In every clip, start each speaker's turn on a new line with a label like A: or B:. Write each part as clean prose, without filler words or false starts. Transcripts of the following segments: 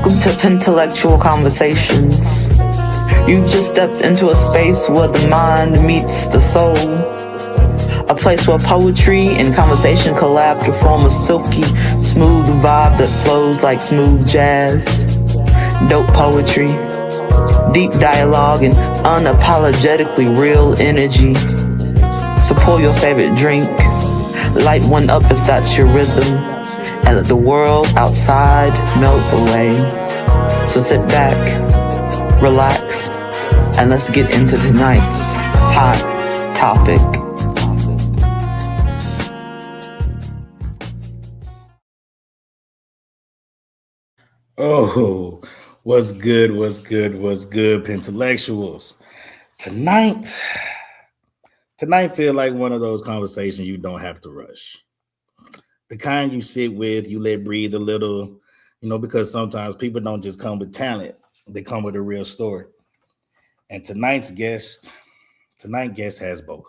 A: To PenTellectual Conversations. You've just stepped into a space where the mind meets the soul. A place where poetry and conversation collab to form a silky, smooth vibe that flows like smooth jazz. Dope poetry, deep dialogue, and unapologetically real energy. So pour your favorite drink, light one up if that's your rhythm, and let the world outside melt away. So sit back, relax, and let's get into tonight's hot topic.
B: Oh, what's good, PenTellectuals? Tonight feel like one of those conversations you don't have to rush. The kind you sit with, you let breathe a little, because sometimes people don't just come with talent, they come with a real story. And tonight's guest has both.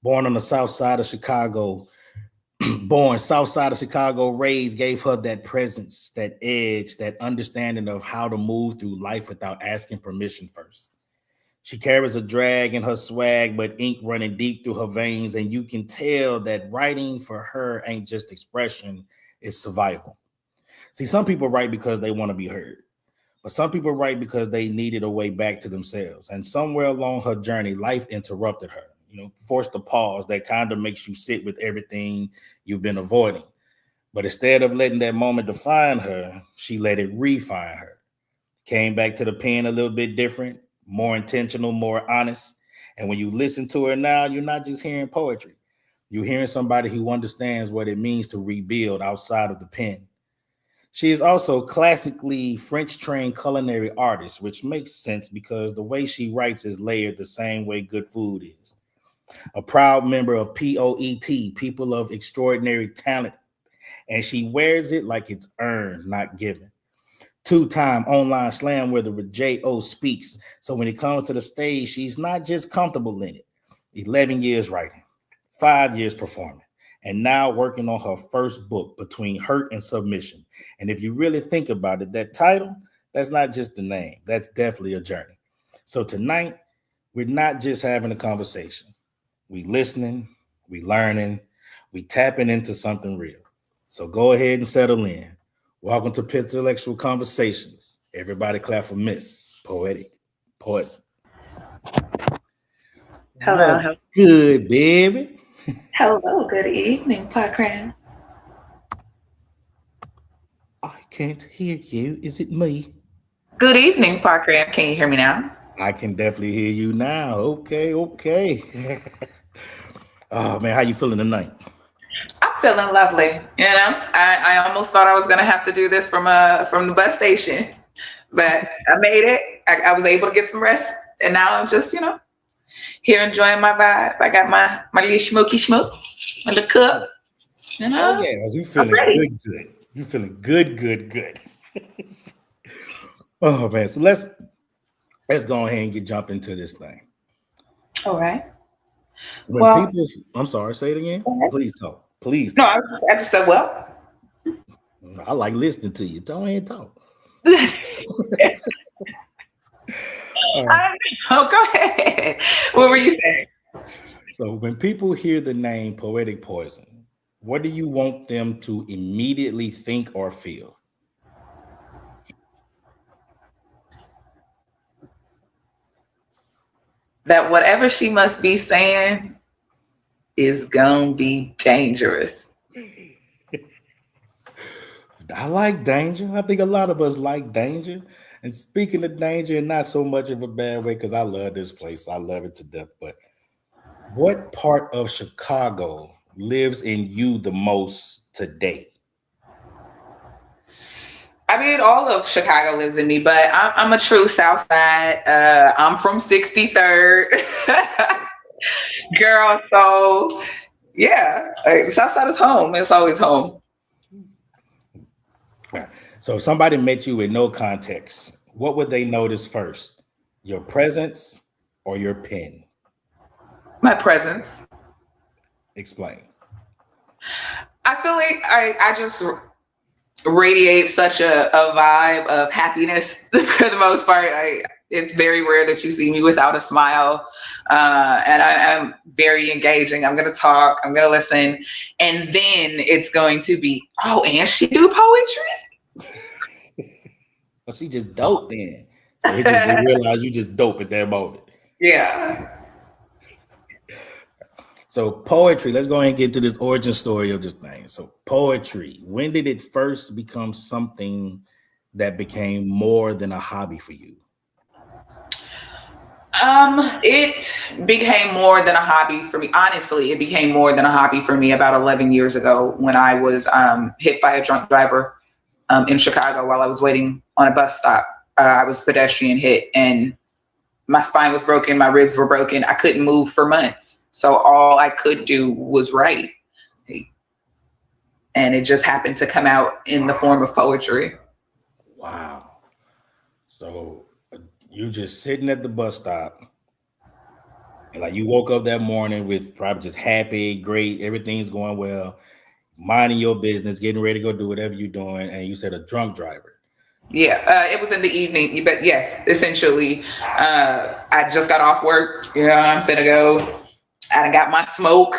B: Born on the south side of Chicago, raised, gave her that presence, that edge, that understanding of how to move through life without asking permission first. She carries a drag in her swag, but ink running deep through her veins, and you can tell that writing for her ain't just expression, it's survival. See, some people write because they want to be heard, but some people write because they needed a way back to themselves. And somewhere along her journey, life interrupted her, forced a pause that kind of makes you sit with everything you've been avoiding. But instead of letting that moment define her, she let it refine her. Came back to the pen a little bit different, more intentional, more honest. And when you listen to her now, you're not just hearing poetry. You're hearing somebody who understands what it means to rebuild outside of the pen. She is also classically French-trained culinary artist, which makes sense because the way she writes is layered the same way good food is. A proud member of POET, People of Extraordinary Talent, and she wears it like it's earned, not given. Two-time online slam winner with J.O. Speaks. So when it comes to the stage, she's not just comfortable in it. 11 years writing, 5 years performing, and now working on her first book, Between Hurt and Submission. And if you really think about it, that title, that's not just a name. That's definitely a journey. So tonight, we're not just having a conversation. We listening, we learning, we tapping into something real. So go ahead and settle in. Welcome to PenTellectual Conversations. Everybody clap for Miss Poetic Poison.
C: Hello.
B: What's good, baby?
C: Hello. Good evening, Parkran.
B: I can't hear you. Is it me?
C: Good evening, Parkran. Can you hear me now?
B: I can definitely hear you now. Okay. Oh man, how you feeling tonight?
C: I'm feeling lovely. I almost thought I was gonna have to do this from the bus station, but I made it. I was able to get some rest, and now I'm just here enjoying my vibe. I got my little smoky smoke, my little cup.
B: Oh yeah, you feeling good. You feeling good. Oh man, so let's go ahead and jump into this thing.
C: All right.
B: I'm sorry, say it again. Please talk. Please
C: talk.
B: No,
C: I just said, well.
B: I like listening to you. Go ahead and talk.
C: Go ahead. What were you saying?
B: So when people hear the name Poetic Poison, what do you want them to immediately think or feel?
C: That whatever she must be saying is gonna be dangerous.
B: I like danger. I think a lot of us like danger. And speaking of danger, not so much of a bad way, because I love this place. I love it to death. But what part of Chicago lives in you the most today?
C: I mean, all of Chicago lives in me, but I'm a true South Side. I'm from 63rd. Girl, so yeah, South Side is home. It's always home.
B: So if somebody met you with no context, what would they notice first? Your presence or your pen?
C: My presence.
B: Explain.
C: I feel like I just radiate such a vibe of happiness for the most part. It's very rare that you see me without a smile. And I'm very engaging. I'm going to talk, I'm going to listen. And then it's going to be, oh, and she do poetry?
B: Well, she just dope then. So he just realize you just dope at that moment.
C: Yeah.
B: So poetry, let's go ahead and get to this origin story of this thing. So poetry, when did it first become something that became more than a hobby for you?
C: It became more than a hobby for me. Honestly, it became more than a hobby for me about 11 years ago when I was hit by a drunk driver in Chicago while I was waiting on a bus stop. I was pedestrian hit and my spine was broken. My ribs were broken. I couldn't move for months. So all I could do was write. And it just happened to come out in the form of poetry.
B: Wow. So you just sitting at the bus stop and like you woke up that morning with probably just happy, great, everything's going well, minding your business, getting ready to go do whatever you're doing. And you said a drunk driver.
C: Yeah, it was in the evening, but yes, essentially, I just got off work. Yeah, I'm finna go. I got my smoke.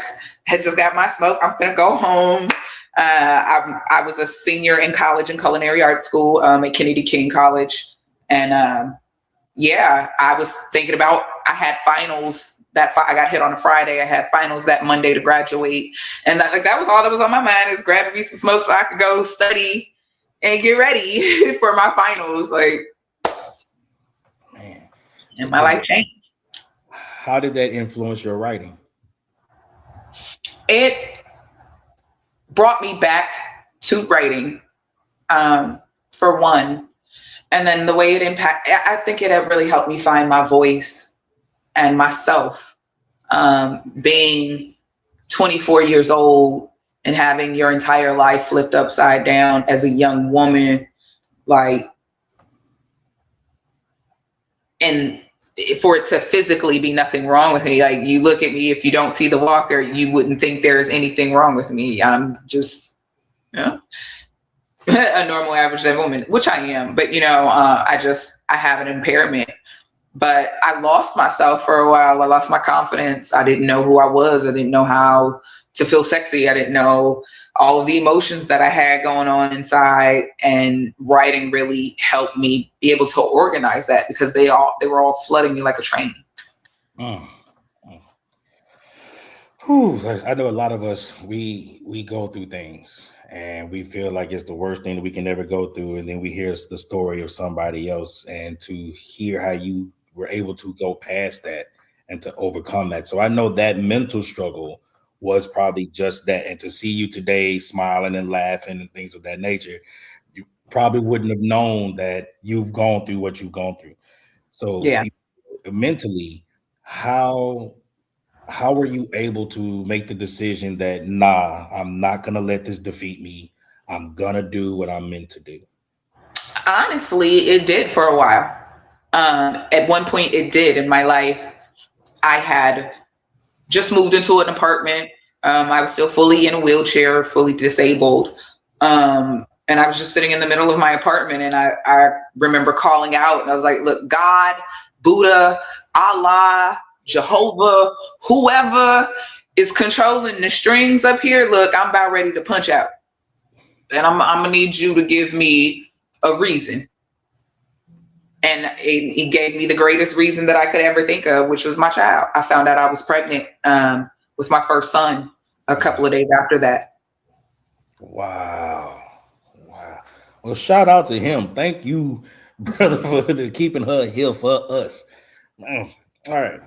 C: I just got my smoke. I'm finna go home. I was a senior in college in culinary arts school at Kennedy King College, and yeah, I was thinking about. I had finals I got hit on a Friday. I had finals that Monday to graduate, and that was all that was on my mind is grabbing me some smoke so I could go study and get ready for my finals. Like,
B: man,
C: and my life changed.
B: How did that influence your writing?
C: It brought me back to writing, for one. And then the way it impacted, I think it really helped me find my voice and myself. Being 24 years old and having your entire life flipped upside down as a young woman, like, and for it to physically be nothing wrong with me. Like, you look at me, if you don't see the walker, you wouldn't think there is anything wrong with me. I'm just, a normal average day woman, which I am, but I have an impairment. But I lost myself for a while. I lost my confidence. I didn't know who I was. I didn't know how to feel sexy. I didn't know all of the emotions that I had going on inside, and writing really helped me be able to organize that because they were all flooding me like a train.
B: Whew, I know a lot of us, we go through things and we feel like it's the worst thing that we can ever go through. And then we hear the story of somebody else, and to hear how you were able to go past that and to overcome that. So I know that mental struggle was probably just that. And to see you today smiling and laughing and things of that nature, you probably wouldn't have known that you've gone through what you've gone through. So
C: yeah.
B: Mentally, how were you able to make the decision that, nah, I'm not going to let this defeat me. I'm going to do what I'm meant to do?
C: Honestly, it did for a while. At one point it did in my life. I had just moved into an apartment. I was still fully in a wheelchair, fully disabled. And I was just sitting in the middle of my apartment, and I remember calling out, and I was like, look, God, Buddha, Allah, Jehovah, whoever is controlling the strings up here, look, I'm about ready to punch out. And I'm gonna need you to give me a reason. And he gave me the greatest reason that I could ever think of, which was my child. I found out I was pregnant with my first son a couple of days after that.
B: Wow. Well, shout out to him. Thank you, brother, for keeping her here for us. All right.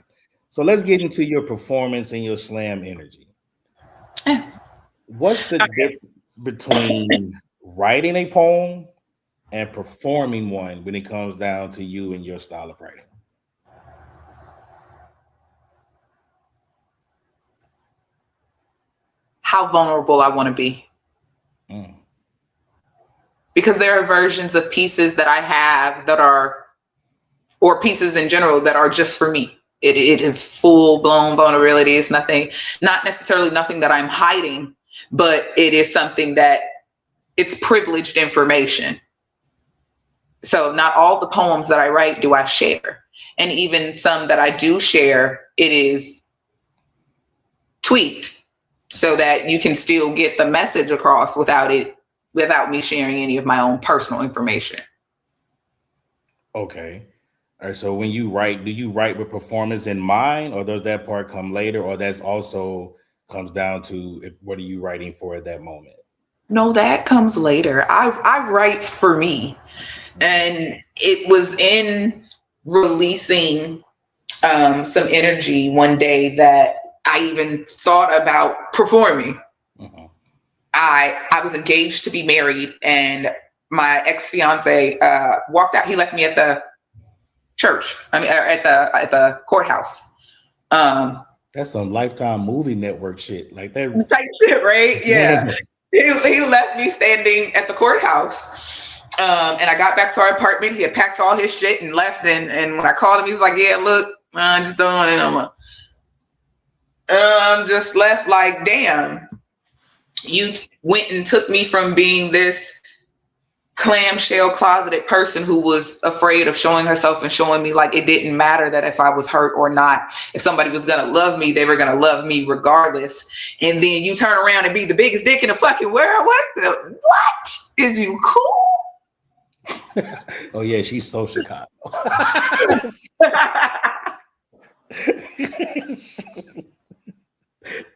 B: So let's get into your performance and your slam energy. What's the difference between writing a poem and performing one when it comes down to you and your style of writing?
C: How vulnerable I want to be. Because there are versions of pieces that I have that are, or pieces in general that are just for me. It is full blown vulnerability. It's not necessarily nothing that I'm hiding, but it is something that it's privileged information. So not all the poems that I write do I share. And even some that I do share, it is tweaked so that you can still get the message across without me sharing any of my own personal information.
B: Okay. All right. So when you write, do you write with performance in mind, or does that part come later, or that's also comes down to what are you writing for at that moment?
C: No, that comes later. I write for me. And it was in releasing some energy one day that I even thought about performing.
B: Mm-hmm.
C: I was engaged to be married, and my ex-fiance walked out. He left me at the church. I mean, at the courthouse.
B: That's some Lifetime movie network shit like that.
C: Type shit, right? Yeah. He left me standing at the courthouse. And I got back to our apartment. He had packed all his shit and left. And when I called him, he was like, yeah, look, I just don't want it no more. Just left like, damn, you went and took me from being this clamshell closeted person who was afraid of showing herself and showing me like it didn't matter that if I was hurt or not, if somebody was going to love me, they were going to love me regardless. And then you turn around and be the biggest dick in the fucking world. What? Is you cool?
B: Oh yeah, she's so Chicago.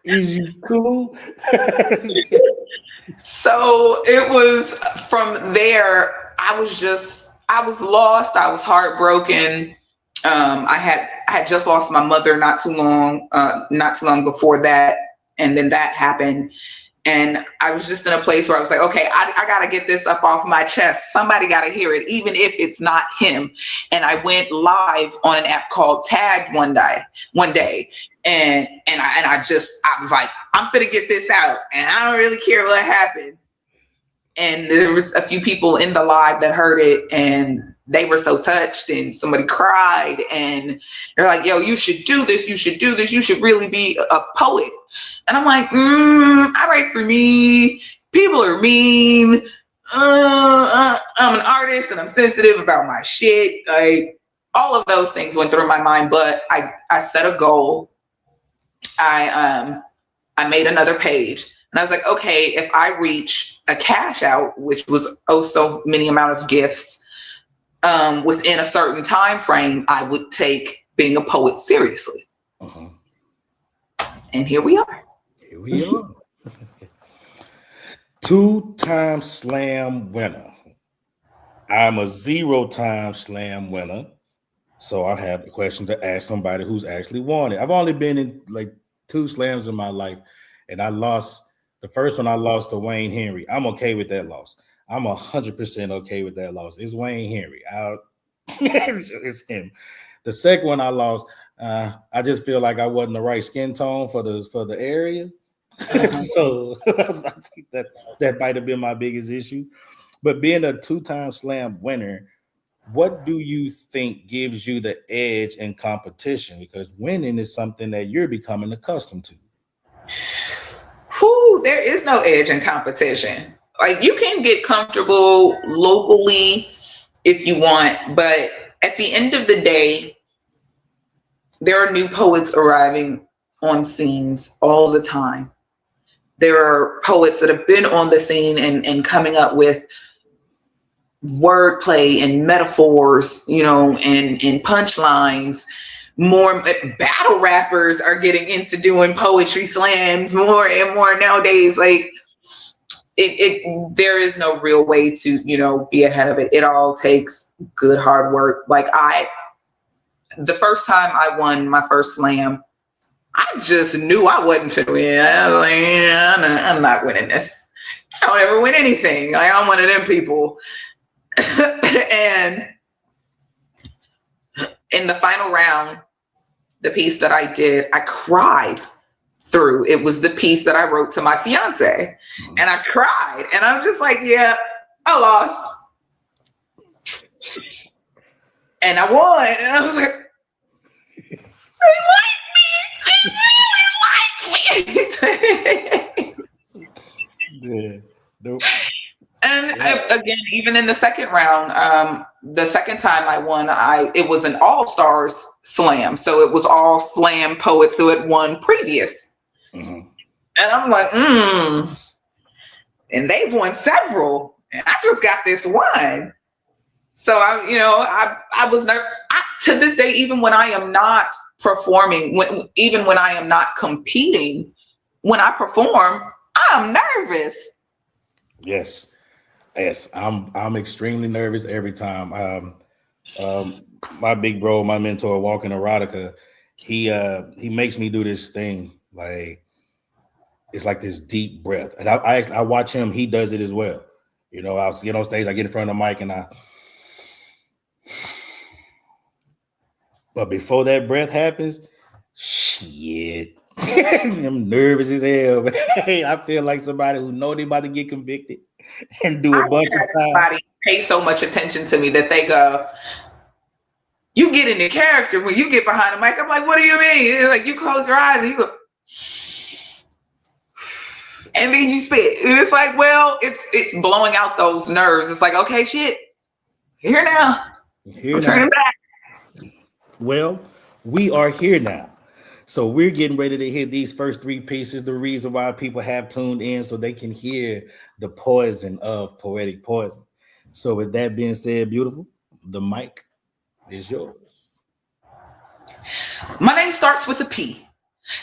B: Is you cool?
C: So it was from there. I was lost. I was heartbroken. I had just lost my mother not too long before that, and then that happened. And I was just in a place where I was like, okay, I got to get this up off my chest. Somebody got to hear it, even if it's not him. And I went live on an app called Tagged one day. And I was like, I'm finna get this out, and I don't really care what happens. And there was a few people in the live that heard it, and they were so touched, and somebody cried, and they're like, yo, you should do this. You should do this. You should really be a poet. And I'm like, I write for me. People are mean. I'm an artist and I'm sensitive about my shit. Like, all of those things went through my mind, but I set a goal. I made another page, and I was like, okay, if I reach a cash out, which was so many amount of gifts, within a certain time frame, I would take being a poet seriously.
B: Uh-huh.
C: And here we are.
B: Here we are. 2-time slam winner. I'm a 0-time slam winner. So I have a question to ask somebody who's actually won it. I've only been in like 2 slams in my life, and I lost the first one. I lost to Wayne Henry. I'm okay with that loss. I'm 100% okay with that loss. It's Wayne Henry. It's him. The second one I lost, I just feel like I wasn't the right skin tone for the area. So I think that might have been my biggest issue. But being a 2-time slam winner, what do you think gives you the edge in competition? Because winning is something that you're becoming accustomed to.
C: There is no edge in competition. Like, you can get comfortable locally if you want, but at the end of the day, there are new poets arriving on scenes all the time. There are poets that have been on the scene and coming up with wordplay and metaphors, and punchlines. More battle rappers are getting into doing poetry slams more and more nowadays. Like, there is no real way to, be ahead of it. It all takes good hard work. Like, the first time I won my first slam, I just knew I wasn't fit to win. I was like, yeah, I'm not winning this. I don't ever win anything. Like, I'm one of them people. And in the final round, the piece that I did, I cried through. It was the piece that I wrote to my fiance, and I cried, and I'm just like, yeah, I lost, and I won, and I was like, they like me.
B: Yeah. Nope.
C: again, even in the second round, the second time I won, it was an all-stars slam. So it was all slam poets who had won previous. Mm-hmm. And I'm like, and they've won several. And I just got this one. So I was nervous. To this day, even when I am not performing, even when I am not competing, when I perform, I'm nervous.
B: Yes, I'm extremely nervous every time. My big bro, my mentor, Walking Erotica, he makes me do this thing, like it's like this deep breath, and I watch him. He does it as well. I'll get on stage, I get in front of the mic, and but before that breath happens, shit, I'm nervous as hell. But I feel like somebody who know they about to get convicted and do a bunch of time.
C: Somebody pay so much attention to me that they go, you get into character when you get behind the mic. I'm like, what do you mean? It's like you close your eyes and you go, and then you spit. And it's like, well, it's blowing out those nerves. It's like, okay, shit, here now. I'm turning back.
B: Well, we are here now. So we're getting ready to hear these first three pieces, the reason why people have tuned in so they can hear the poison of Poetic Poison. So with that being said, beautiful, the mic is yours.
C: My name starts with a P,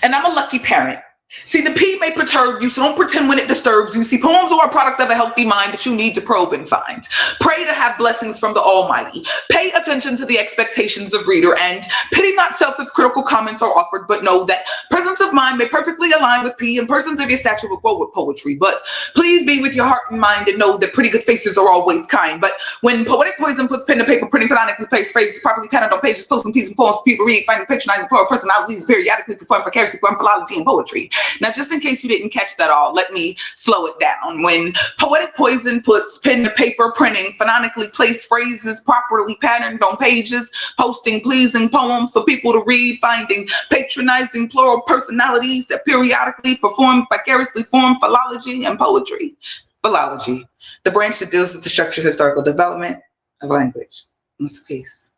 C: and I'm a lucky parent. See, the P may perturb you, so don't pretend when it disturbs you. See, poems are a product of a healthy mind that you need to probe and find. Pray to have blessings from the Almighty. Pay attention to the expectations of reader, and pity not self if critical comments are offered, but know that presence of mind may perfectly align with P, and persons of your stature will grow with poetry. But please be with your heart and mind and know that pretty good faces are always kind. But when Poetic Poison puts pen to paper, printing phonetically place phrases properly penned on pages, posting pieces and poems for people to read, finding patronizing plural personalities periodically perform vicariously from philology and poetry. Now, just in case you didn't catch that all, let me slow it down. When Poetic Poison puts pen to paper, printing phonetically placed phrases properly patterned on pages, posting pleasing poems for people to read, finding patronizing plural personalities that periodically perform vicariously form philology and poetry. Philology, the branch that deals with the structural historical development of language. That's a piece.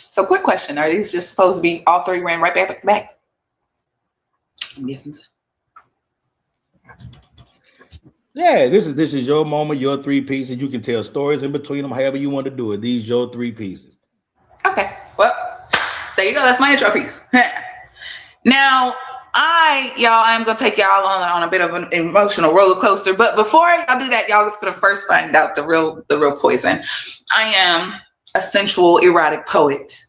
C: So quick question, are these just supposed to be all three ran right back? I'm guessing so.
B: Yeah, this is your moment, your three pieces. You can tell stories in between them, however you want to do it. These your three pieces.
C: Okay, well, there you go. That's my intro piece. Now, I'm gonna take y'all on a bit of an emotional roller coaster. But before y'all do that, y'all gonna first find out the real poison. I am a sensual, erotic poet.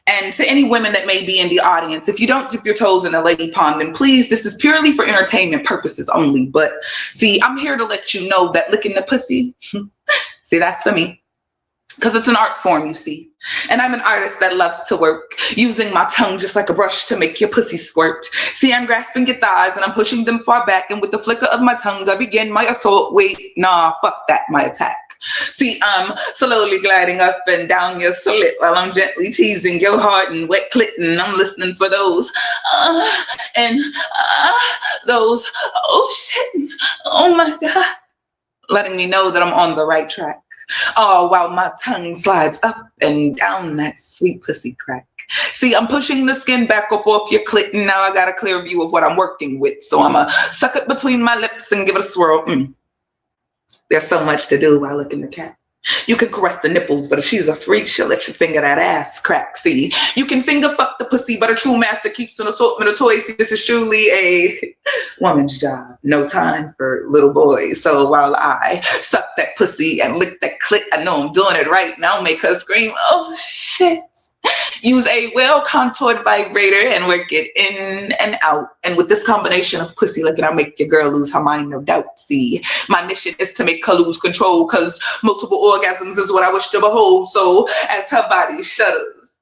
C: And to any women that may be in the audience, if you don't dip your toes in the lady pond, then please, this is purely for entertainment purposes only. But see, I'm here to let you know that licking the pussy, see, that's for me. Because it's an art form, you see. And I'm an artist that loves to work, using my tongue just like a brush to make your pussy squirt. See, I'm grasping your thighs and I'm pushing them far back. And with the flicker of my tongue, I begin my assault. Wait, nah, fuck that, my attack. See, I'm slowly gliding up and down your slit while I'm gently teasing your heart and wet clit, and I'm listening for those, those, oh shit, oh my God, letting me know that I'm on the right track. Oh, while my tongue slides up and down that sweet pussy crack. See, I'm pushing the skin back up off your clit, and now I got a clear view of what I'm working with. So I'ma suck it between my lips and give it a swirl. There's so much to do while looking the cat. You can caress the nipples, but if she's a freak, she'll let you finger that ass crack. See, you can finger fuck the pussy, but a true master keeps an assortment of toys. See, this is truly a woman's job. No time for little boys. So while I suck that pussy and lick that clit, I know I'm doing it right now. Make her scream, oh shit. Use a well-contoured vibrator and work it in and out. And with this combination of pussy licking, I'll make your girl lose her mind, no doubt. See, my mission is to make her lose control, because multiple orgasms is what I wish to behold. So as her body shudders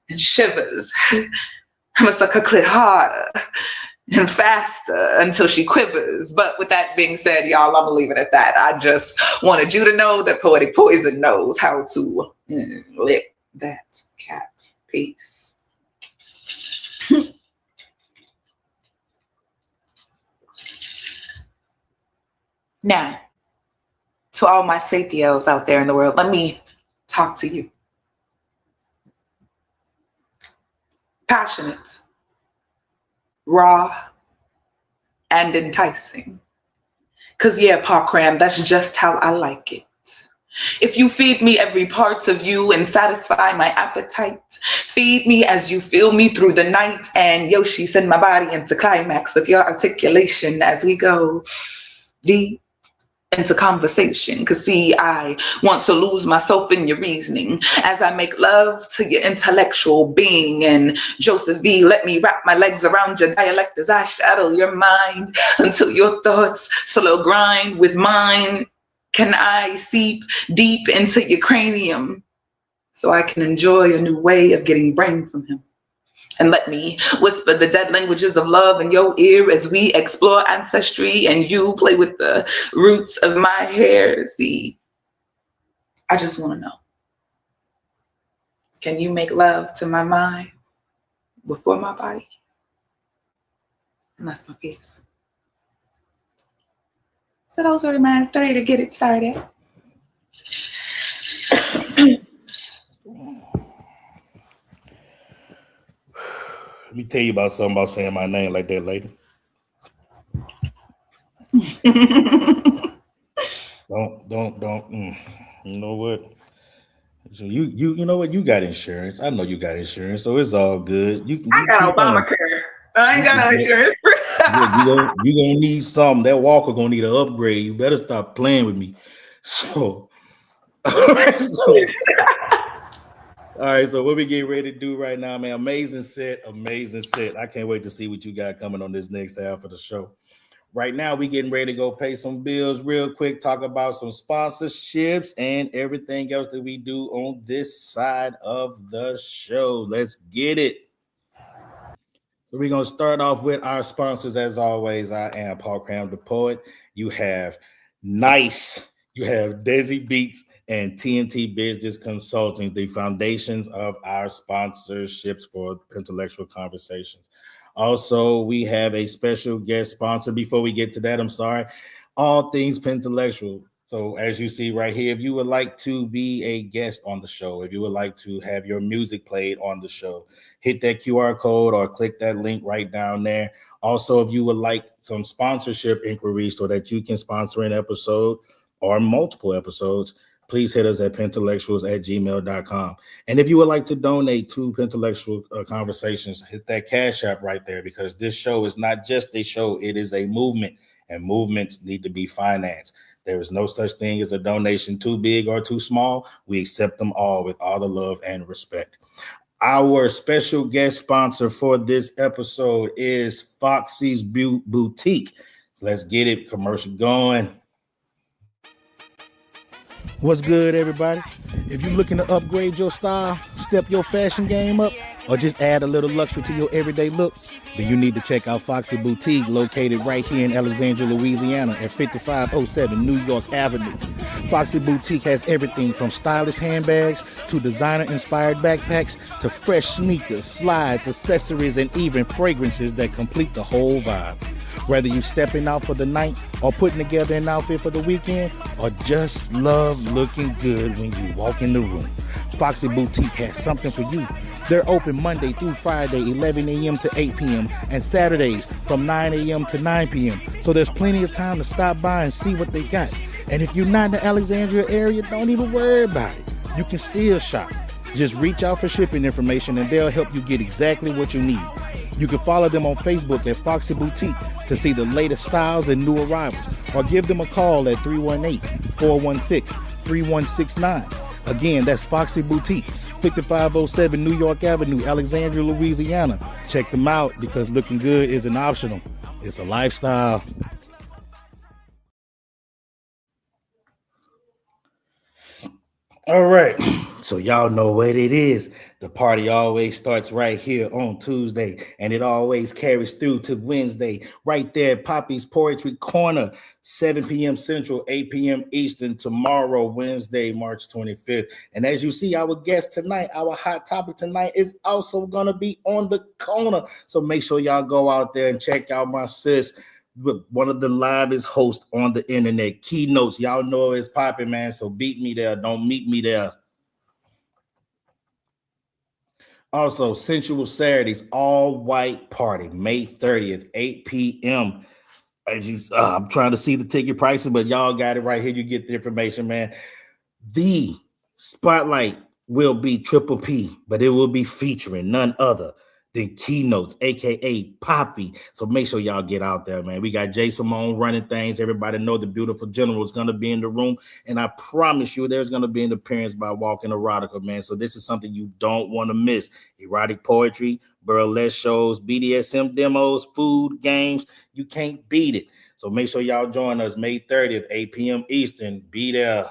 C: and shivers, I'ma suck her clit harder and faster until she quivers. But with that being said, y'all, I'm gonna leave it at that. I just wanted you to know that Poetic Poison knows how to lick that cat. Peace. Now, to all my sapios out there in the world, let me talk to you. Passionate, raw, and enticing. Cause yeah, Pa Cram, that's just how I like it. If you feed me every part of you and satisfy my appetite, feed me as you feel me through the night, and Yoshi, send my body into climax with your articulation as we go deep into conversation. Cause see, I want to lose myself in your reasoning as I make love to your intellectual being. And Joseph V, let me wrap my legs around your dialect as I straddle your mind until your thoughts slow grind with mine. Can I seep deep into your cranium so I can enjoy a new way of getting brain from him? And let me whisper the dead languages of love in your ear as we explore ancestry and you play with the roots of my hair. See, I just want to know, can you make love to my mind before my body? And that's my piece. So those are my 3 to get it started.
B: Let me tell you about something about saying my name like that, lady. Don't. You know what? So you know what? You got insurance. I know you got insurance, so it's all good.
C: I got Obamacare. I ain't got no insurance.
B: You gonna need something. That walker gonna need an upgrade. You better stop playing with me. So, all right, so what we getting ready to do right now, man? Amazing set. I can't wait to see what you got coming on this next half of the show. Right now, we getting ready to go pay some bills real quick, talk about some sponsorships and everything else that we do on this side of the show. Let's get it. So we're going to start off with our sponsors. As always, I am Paul Cram, the poet. You have Nice. You have Desi Beats and TNT Business Consulting, the foundations of our sponsorships for PenTellectual Conversations. Also, we have a special guest sponsor. Before we get to that, I'm sorry, all things PenTellectual. So as you see right here, if you would like to be a guest on the show, if you would like to have your music played on the show, hit that QR code or click that link right down there. Also, if you would like some sponsorship inquiries so that you can sponsor an episode or multiple episodes, please hit us at pentellectuals@gmail.com. And if you would like to donate to PenTellectual Conversations, hit that Cash App right there, because this show is not just a show, it is a movement, and movements need to be financed. There is no such thing as a donation too big or too small. We accept them all with all the love and respect. Our special guest sponsor for this episode is Foxy's Boutique. Let's get it, commercial going.
D: What's good, everybody? If you're looking to upgrade your style, step your fashion game up, or just add a little luxury to your everyday look, then you need to check out Foxy Boutique, located right here in Alexandria, Louisiana at 5507 New York Avenue. Foxy Boutique has everything from stylish handbags to designer-inspired backpacks to fresh sneakers, slides, accessories, and even fragrances that complete the whole vibe. Whether you stepping out for the night or putting together an outfit for the weekend, or just love looking good when you walk in the room, Foxy Boutique has something for you. They're open Monday through Friday, 11 a.m. to 8 p.m. and Saturdays from 9 a.m. to 9 p.m. So there's plenty of time to stop by and see what they got. And if you're not in the Alexandria area, don't even worry about it. You can still shop. Just reach out for shipping information and they'll help you get exactly what you need. You can follow them on Facebook at Foxy Boutique to see the latest styles and new arrivals, or give them a call at 318-416-3169. Again, that's Foxy Boutique, 5507 New York Avenue, Alexandria, Louisiana. Check them out, because looking good isn't optional. It's a lifestyle.
B: All right, so y'all know what it is. The party always starts right here on Tuesday, and it always carries through to Wednesday, right there at Poppy's Poetry Corner, 7 p.m. Central, 8 p.m. Eastern, tomorrow, Wednesday, March 25th. And as you see, our guest tonight, our hot topic tonight, is also going to be on the corner. So make sure y'all go out there and check out my sis, one of the livest hosts on the internet. Keynotes, y'all know it's popping, man. So beat me there. Don't meet me there. Also, Sensual Saturdays, all white party, May 30th, 8 p.m. I'm trying to see the ticket prices, but y'all got it right here. You get the information, man. The spotlight will be Triple P, but it will be featuring none other than Keynotes, aka Poppy. So make sure y'all get out there, man. We got Jay Simone running things. Everybody know the beautiful general is going to be in the room, and I promise you there's going to be an appearance by Walking Erotica, man. So this is something you don't want to miss. Erotic poetry, burlesque shows, BDSM demos, food, games. You can't beat it. So make sure y'all join us May 30th, 8 p.m. Eastern. Be there.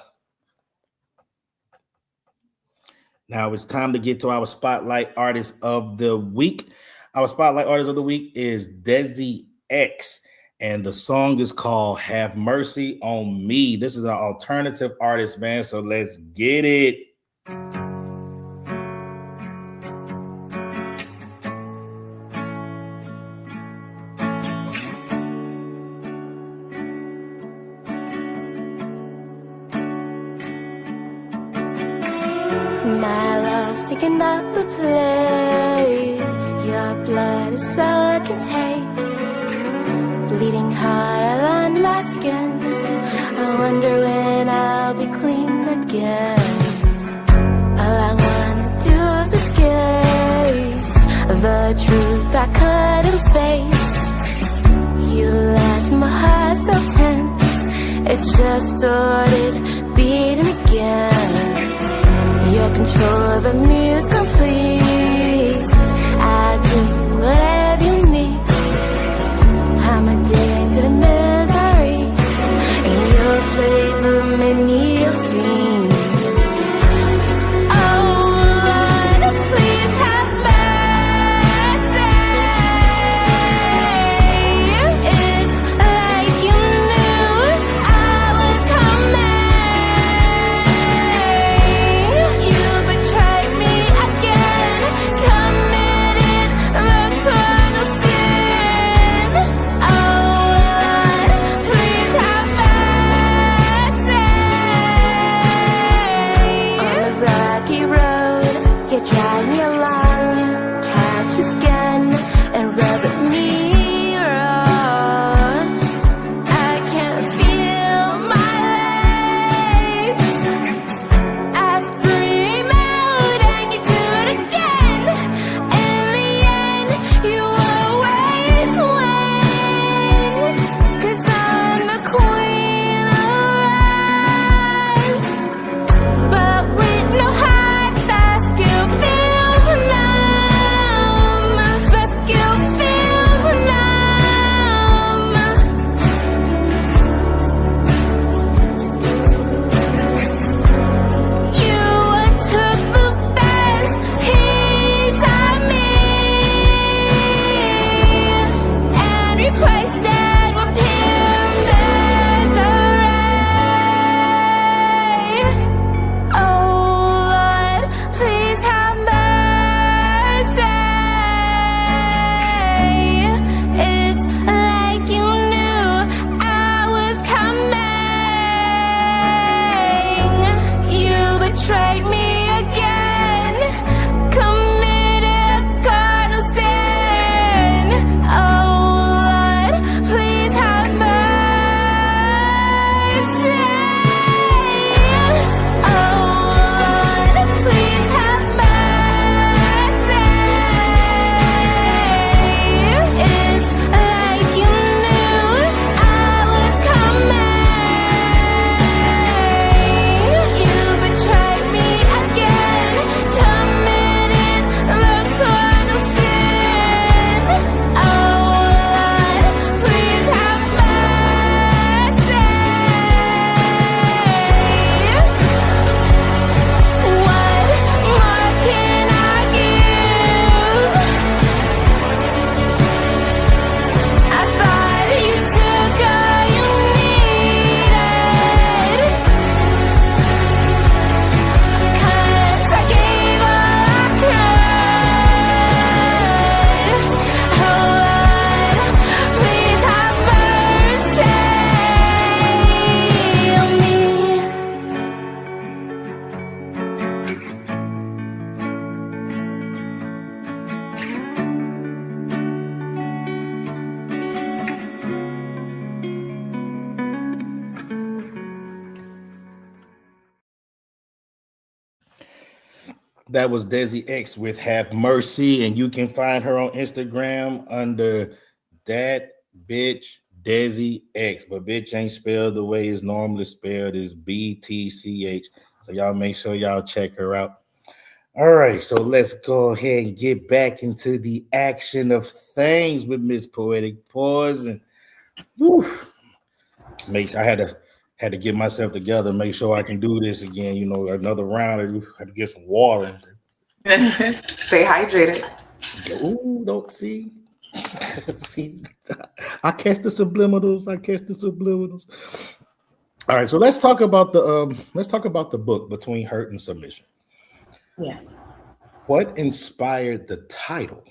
B: Now it's time to get to our Spotlight Artist of the Week. Our Spotlight Artist of the Week is Desi X, and the song is called Have Mercy on Me. This is an alternative artist, man, so let's get it.
E: My love's taking up a play. Your blood is all I can taste. Bleeding heart all under my skin. I wonder when I'll be clean again. All I wanna do is escape the truth I couldn't face. You left my heart so tense. It just started beating again. Your control over me is complete. I do whatever you need. I'm addicted to misery, and your flavor made me a fiend. Oh Lord, please have mercy. It's like you knew I was coming. You betrayed me again, committed the cardinal sin. Oh Lord, please have mercy. On the rocky road, you drag me along, catch your skin and rub at me raw. I can't feel my legs. I scream out and you do it again. In the end, you always win. 'Cause I'm the queen of us. But with no heart, that skill feels numb. That skill feels numb. You took the best piece of me and replaced it with pure misery. Oh Lord, please have mercy. It's like you knew I was coming. You betrayed me again, committed cardinal sin. Oh Lord, please have mercy. Oh Lord, please have mercy. It's like you knew I was coming. You betrayed me
B: That was Desi X with Have Mercy, and you can find her on Instagram under that bitch Desi X. But bitch ain't spelled the way it's normally spelled, is BTCH. So y'all make sure y'all check her out. All right, so let's go ahead and get back into the action of things with Miss Poetic Poison. Whew. I had to get myself together, make sure I can do this again. You know, another round. I had to get some water.
C: Stay hydrated.
B: Ooh, don't see. See, I catch the subliminals. All right, so let's talk about the book Between Hurt and Submission.
C: Yes.
B: What inspired the title?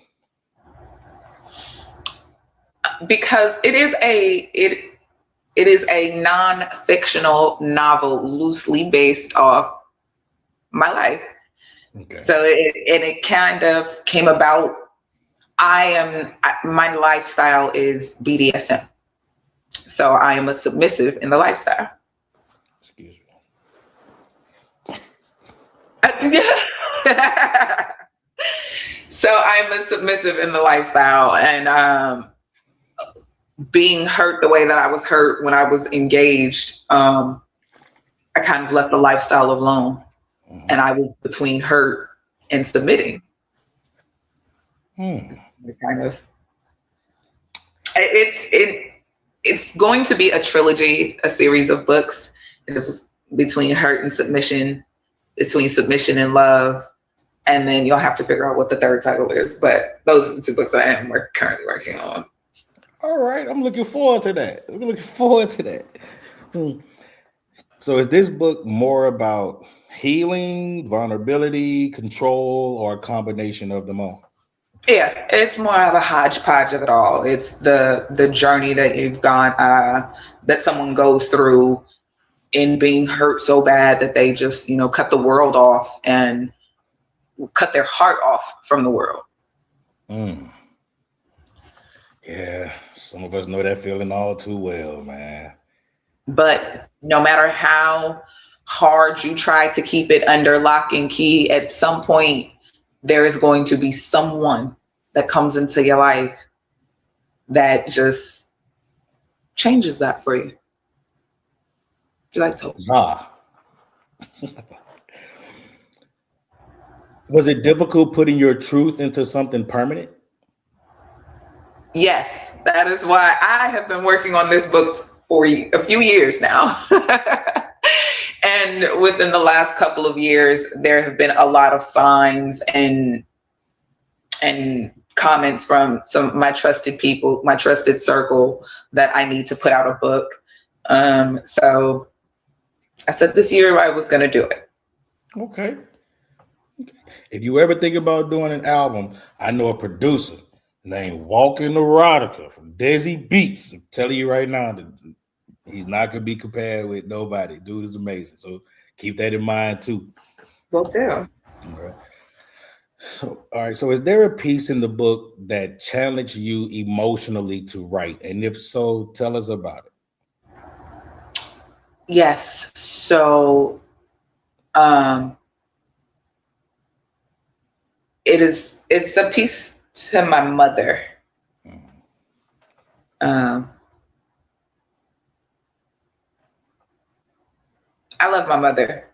C: Because it is a non-fictional novel loosely based off my life.
B: Okay.
C: So it kind of came about. My lifestyle is BDSM. So I am a submissive in the lifestyle.
B: Excuse me.
C: So I'm a submissive in the lifestyle, and being hurt the way that I was hurt when I was engaged, I kind of left the lifestyle alone, and I was between hurt and submitting. It's going to be a trilogy, a series of books. It's between hurt and submission, between submission and love, and then you'll have to figure out what the third title is. But those are the two books that I am currently working on.
B: All right, I'm looking forward to that. So is this book more about healing, vulnerability, control, or a combination of them all?
C: Yeah, it's more of a hodgepodge of it all. It's the journey that you've gone, that someone goes through in being hurt so bad that they just, cut the world off and cut their heart off from the world.
B: Yeah, some of us know that feeling all too well, man.
C: But no matter how hard you try to keep it under lock and key, at some point, there is going to be someone that comes into your life that just changes that for you. You like to?
B: Was it difficult putting your truth into something permanent?
C: Yes, that is why I have been working on this book for a few years now. And within the last couple of years, there have been a lot of signs and comments from some of my trusted people, my trusted circle, that I need to put out a book. So I said this year I was going to do it.
B: Okay. If you ever think about doing an album, I know a producer named Walking Erotica from Desi Beats. I'm telling you right now that he's not going to be compared with nobody. Dude is amazing. So keep that in mind too.
C: Will do.
B: All right. So, all right. So is there a piece in the book that challenged you emotionally to write? And if so, tell us about it.
C: Yes. So, it's a piece to my mother. I love my mother.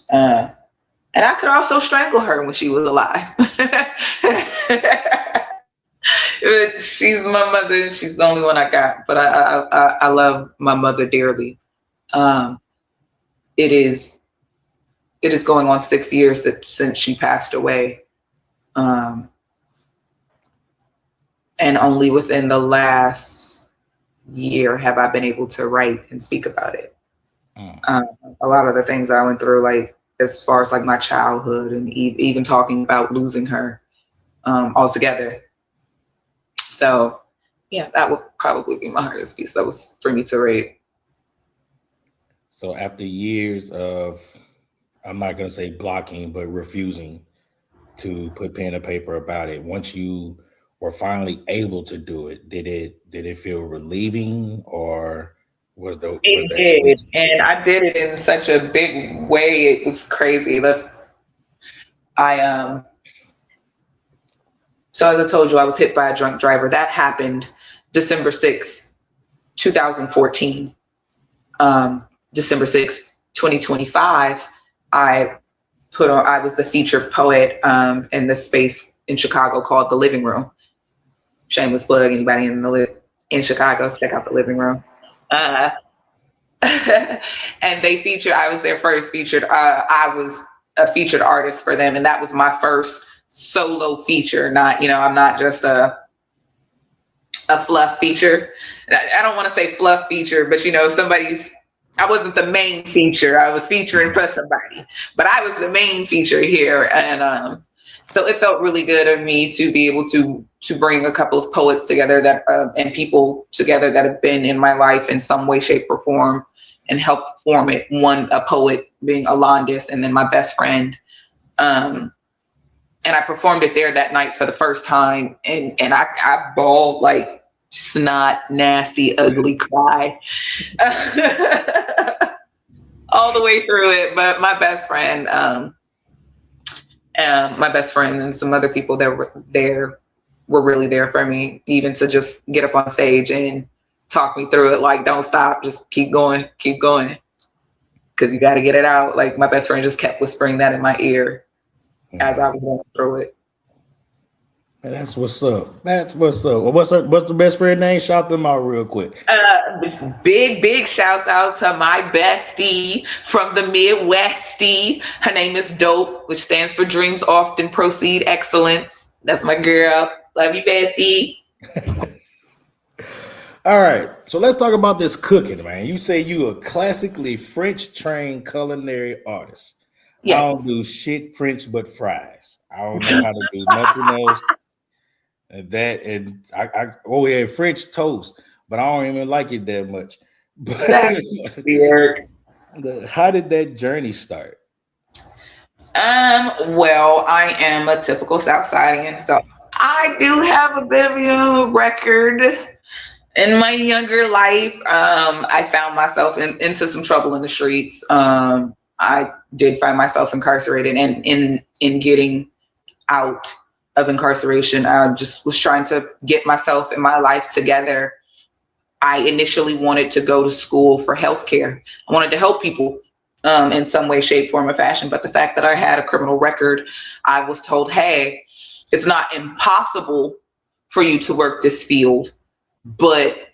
C: And I could also strangle her when she was alive. She's my mother, and she's the only one I got. But I love my mother dearly. It is going on 6 years since she passed away. And only within the last year have I been able to write and speak about it. A lot of the things that I went through, like as far as like my childhood, and even talking about losing her altogether. So yeah, that would probably be my hardest piece. That was for me to write.
B: So after years of, I'm not going to say blocking, but refusing to put pen and paper about it, once you were finally able to do it, did it feel relieving, or was the
C: It did, and I did it in such a big way. It was crazy. So as I told you, I was hit by a drunk driver. That happened December 6th, 2014. December 6th, 2025, I was the featured poet in this space in Chicago called The Living Room. Shameless plug, anybody in Chicago, check out The Living Room. And I was their first featured, I was a featured artist for them. And that was my first solo feature. I'm not just a fluff feature. I don't want to say fluff feature, but I wasn't the main feature. I was featuring for somebody, but I was the main feature here. And so it felt really good of me to be able to bring a couple of poets together and people together that have been in my life in some way, shape, or form and help form it. One, a poet being Alondis, and then my best friend. And I performed it there that night for the first time. And I bawled like snot, nasty, ugly cry all the way through it. But my best friend and some other people that were there were really there for me, even to just get up on stage and talk me through it. Like, don't stop, just keep going, because you got to get it out. Like, my best friend just kept whispering that in my ear as I was going through it.
B: That's what's up. That's what's up. What's the best friend name? Shout them out real quick.
C: Big shouts out to my bestie from the Midwestie. Her name is Dope, which stands for Dreams Often Proceed Excellence. That's my girl. Love you, bestie.
B: All right. So let's talk about this cooking, man. You say you a classically French trained culinary artist. Yes. I don't do shit French but fries. I don't know how to do nothing else. And French toast, but I don't even like it that much. But
C: weird.
B: How did that journey start?
C: Well, I am a typical Southsidian, so I do have a bit of a record. In my younger life, I found myself into some trouble in the streets. I did find myself incarcerated, and in getting out of incarceration, I just was trying to get myself and my life together. I initially wanted to go to school for healthcare. I wanted to help people in some way, shape, form, or fashion. But the fact that I had a criminal record, I was told, hey, it's not impossible for you to work this field, but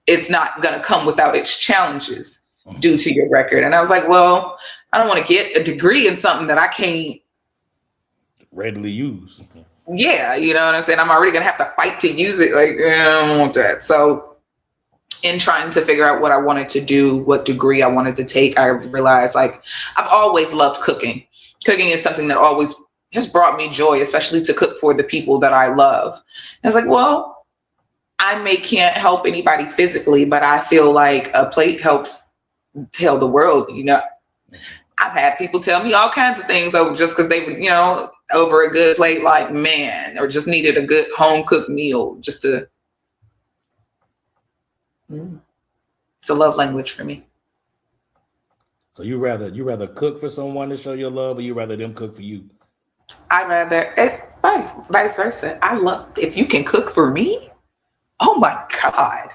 C: it's not going to come without its challenges due to your record. And I was like, well, I don't want to get a degree in something that I can't
B: readily use.
C: Yeah, you know what I'm saying? I'm already going to have to fight to use it. Like, I don't want that. So in trying to figure out what I wanted to do, what degree I wanted to take, I realized, like, I've always loved cooking. Cooking is something that always has brought me joy, especially to cook for the people that I love. And I was like, well, I can't help anybody physically, but I feel like a plate helps tell the world, I've had people tell me all kinds of things just because they would, over a good plate, like, man, or just needed a good home cooked meal just to. It's a love language for me.
B: So you rather cook for someone to show your love, or you rather them cook for you?
C: I'd rather vice versa. I love if you can cook for me. Oh my God.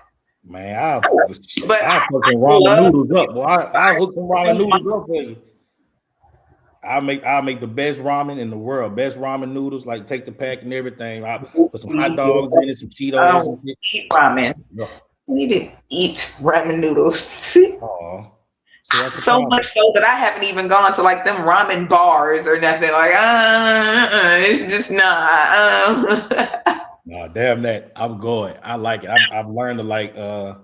B: Man, I'll fucking ramen noodles up. Boy, I'll hook some ramen noodles up for you. I'll make the best ramen in the world. Best ramen noodles, like take the pack and everything. I'll put some hot dogs in it, some Cheetos.
C: Eat ramen. Yeah. I need to eat ramen noodles.
B: Oh,
C: so much so that I haven't even gone to like them ramen bars or nothing. Like, it's just not.
B: No, damn that. I'm going. I like it. I've learned to like. I'm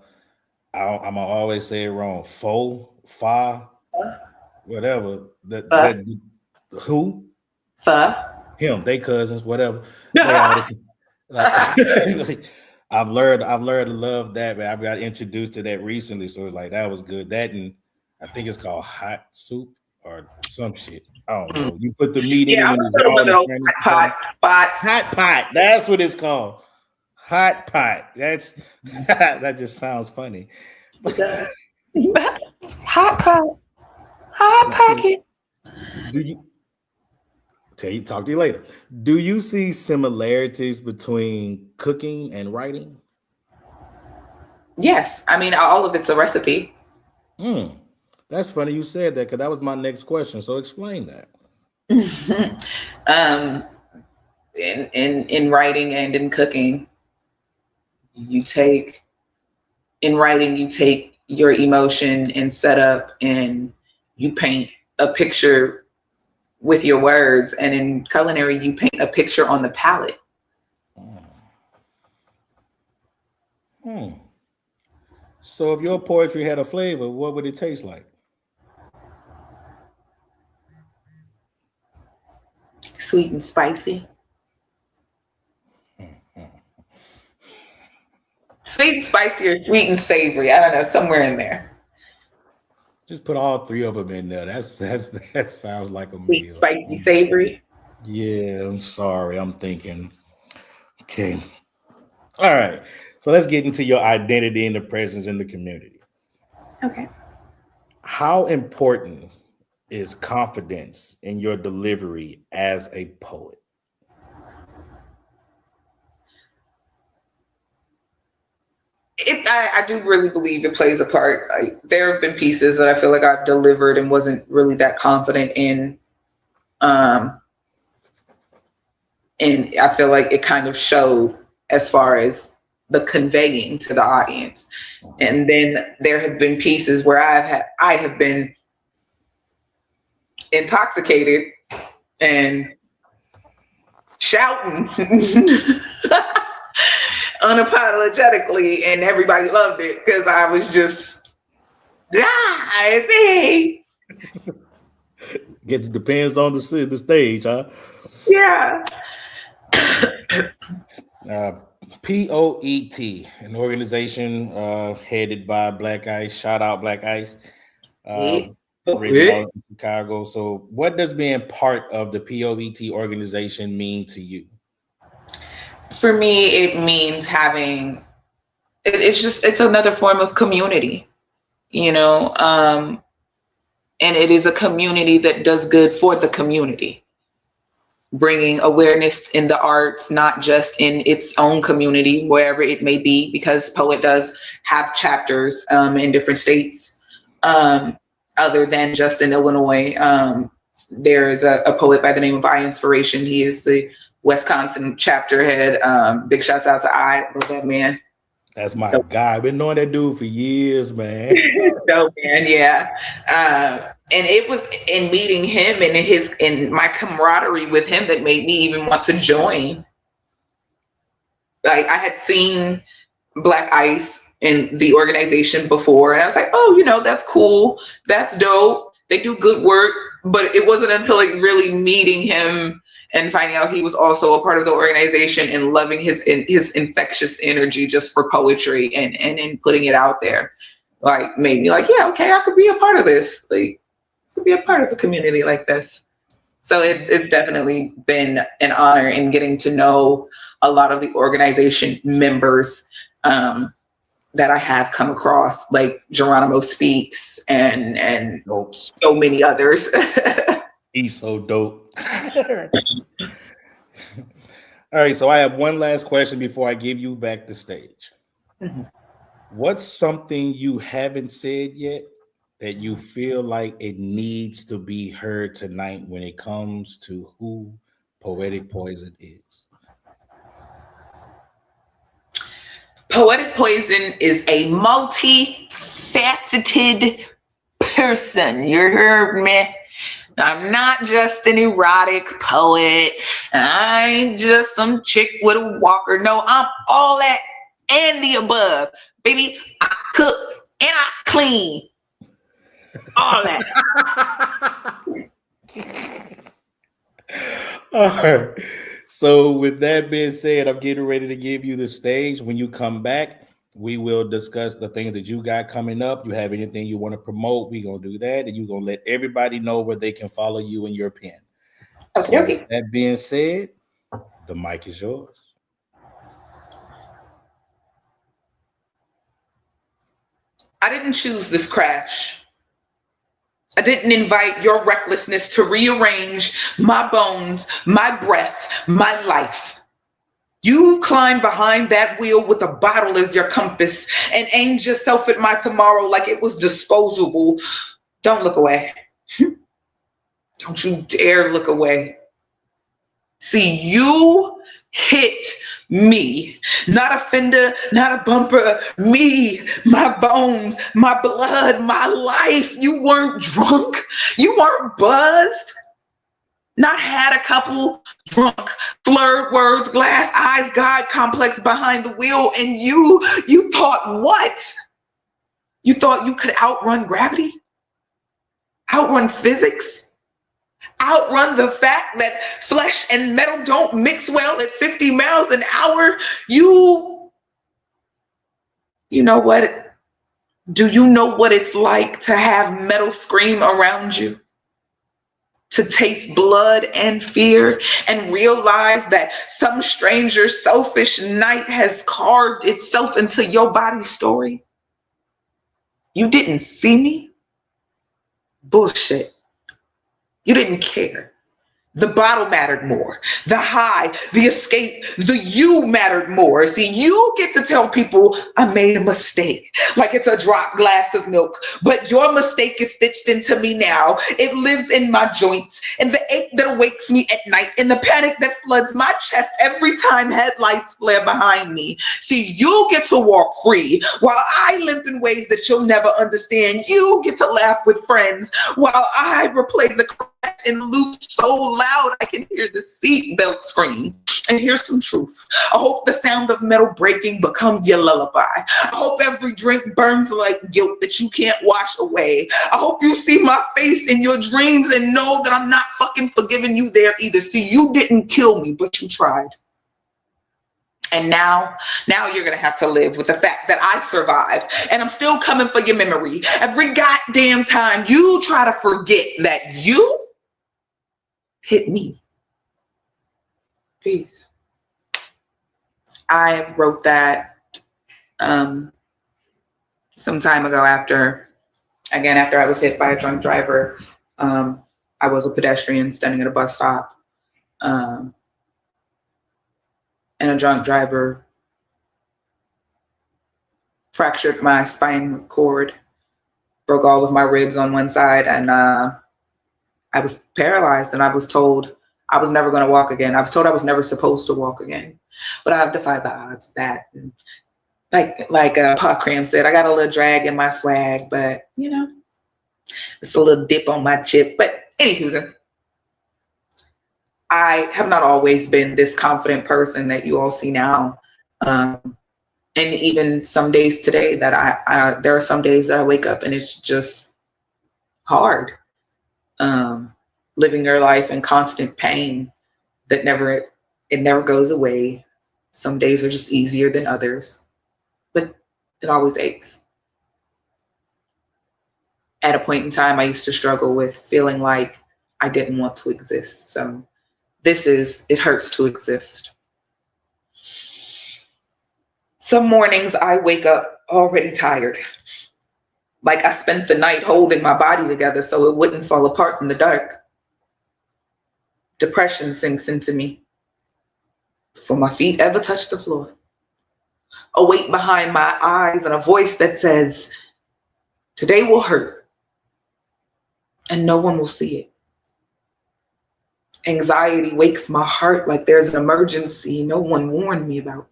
B: gonna always say it wrong. Pho, whatever. Who?
C: Pho.
B: Him. They cousins. Whatever. I've learned to love that, man. I got introduced to that recently, so it's like that was good. That, and I think it's called hot soup or some shit. I don't know. You put the meat in and it's all
C: hot
B: pot. That's what it's called. Hot pot. That's that just sounds funny.
C: Hot pot. Hot pocket.
B: Talk to you later. Do you see similarities between cooking and writing?
C: Yes, I mean all of it's a recipe.
B: That's funny you said that because that was my next question. So explain that.
C: um, in writing and in cooking, you take your emotion and setup, and you paint a picture with your words. And in culinary, you paint a picture on the palette.
B: So if your poetry had a flavor, what would it taste like?
C: Sweet and spicy. Sweet and spicy, or sweet and savory. I don't know, somewhere in there.
B: Just put all three of them in there. That sounds like a
C: Sweet,
B: meal.
C: spicy, savory.
B: Yeah, I'm sorry. I'm thinking. Okay. All right. So let's get into your identity and the presence in the community.
C: Okay.
B: How important is confidence in your delivery as a poet?
C: I do really believe it plays a part. There have been pieces that I feel like I've delivered and wasn't really that confident in. And I feel like it kind of showed as far as the conveying to the audience. And then there have been pieces where I have been intoxicated and shouting unapologetically, and everybody loved it because I was just hey.
B: Depends on the stage, huh?
C: Yeah.
B: POET, an organization headed by Black Ice. Shout out Black Ice. Original in Chicago. So what does being part of the POET organization mean to you?
C: For me, it means it's another form of community, and it is a community that does good for the community, bringing awareness in the arts, not just in its own community, wherever it may be, because Poet does have chapters in different states, other than just in Illinois. There is a poet by the name of I Inspiration. He is the Wisconsin chapter head. Big shouts out to I. Love that man.
B: That's my guy. I've been knowing that dude for years, man.
C: Dope, man. Yeah. And it was in meeting him and my camaraderie with him that made me even want to join. Like, I had seen Black Ice in the organization before, and I was like, oh, that's cool. That's dope. They do good work. But it wasn't until like really meeting him and finding out he was also a part of the organization and loving his infectious energy just for poetry and putting it out there, like, made me like, yeah, okay, I could be a part of this. Like, could be a part of the community like this. So it's definitely been an honor in getting to know a lot of the organization members that I have come across, like Geronimo Speaks and so many others.
B: He's so dope. All right, so I have one last question before I give you back the stage. Mm-hmm. What's something you haven't said yet that you feel like it needs to be heard tonight when it comes to who Poetic Poison is?
C: Poetic Poison is a multifaceted person. You heard me? I'm not just an erotic poet. I ain't just some chick with a walker. No, I'm all that and the above. Baby, I cook and I clean. All that.
B: All right. So with that being said, I'm getting ready to give you the stage. When you come back, we will discuss the things that you got coming up. You have anything you want to promote, we're going to do that. And you're going to let everybody know where they can follow you and your pen.
C: Okay.
B: So with that being said, the mic is yours.
C: I didn't choose this crash. I didn't invite your recklessness to rearrange my bones, my breath, my life. You climbed behind that wheel with a bottle as your compass and aimed yourself at my tomorrow like it was disposable. Don't look away. Don't you dare look away. See, you hit me, not a fender, not a bumper, me, my bones, my blood, my life. You weren't drunk. You weren't buzzed. Not had a couple drunk, slurred words, glass eyes, God complex behind the wheel. And you thought what? You thought you could outrun gravity? Outrun physics? Outrun the fact that flesh and metal don't mix well at 50 miles an hour? You know what? Do you know what it's like to have metal scream around you? To taste blood and fear and realize that some stranger selfish night has carved itself into your body's story? You didn't see me? Bullshit. You didn't care. The bottle mattered more. The high, the escape, the you mattered more. See, you get to tell people I made a mistake, like it's a drop glass of milk. But your mistake is stitched into me now. It lives in my joints, and the ache that awakes me at night, and the panic that floods my chest every time headlights flare behind me. See, you get to walk free while I limp in ways that you'll never understand. You get to laugh with friends while I replay the crash and loop so loud I can hear the seatbelt scream. And here's some truth. I hope the sound of metal breaking becomes your lullaby. I hope every drink burns like guilt that you can't wash away. I hope you see my face in your dreams and know that I'm not fucking forgiving you there either. See, you didn't kill me, but you tried. And now you're going to have to live with the fact that I survived and I'm still coming for your memory. Every goddamn time you try to forget that you hit me. Peace. I wrote that some time ago after I was hit by a drunk driver. I was a pedestrian standing at a bus stop. And a drunk driver fractured my spinal cord, broke all of my ribs on one side, and I was paralyzed, and I was told I was never going to walk again. I was told I was never supposed to walk again, but I've defied the odds of that. And like Pa Cram said, I got a little drag in my swag, but you know, it's a little dip on my chip. But anywho, I have not always been this confident person that you all see now. And even some days today that there are some days that I wake up and it's just hard. Living your life in constant pain that never goes away. Some days are just easier than others, but it always aches. At a point in time, I used to struggle with feeling like I didn't want to exist. So it hurts to exist. Some mornings I wake up already tired. Like I spent the night holding my body together so it wouldn't fall apart in the dark. Depression sinks into me before my feet ever touch the floor. A weight behind my eyes and a voice that says, today will hurt and no one will see it. Anxiety wakes my heart like there's an emergency no one warned me about.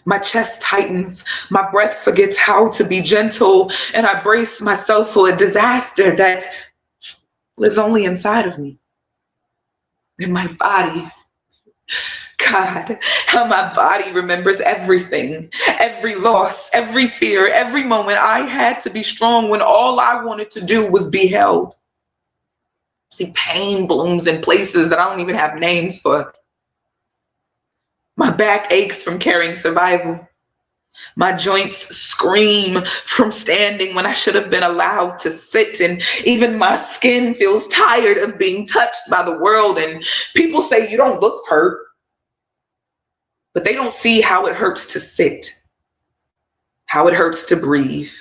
C: My chest tightens, my breath forgets how to be gentle, and I brace myself for a disaster that lives only inside of me. In my body. God, how my body remembers everything, every loss, every fear, every moment I had to be strong when all I wanted to do was be held. See, pain blooms in places that I don't even have names for. My back aches from carrying survival. My joints scream from standing when I should have been allowed to sit. And even my skin feels tired of being touched by the world. And people say, you don't look hurt. But they don't see how it hurts to sit, how it hurts to breathe,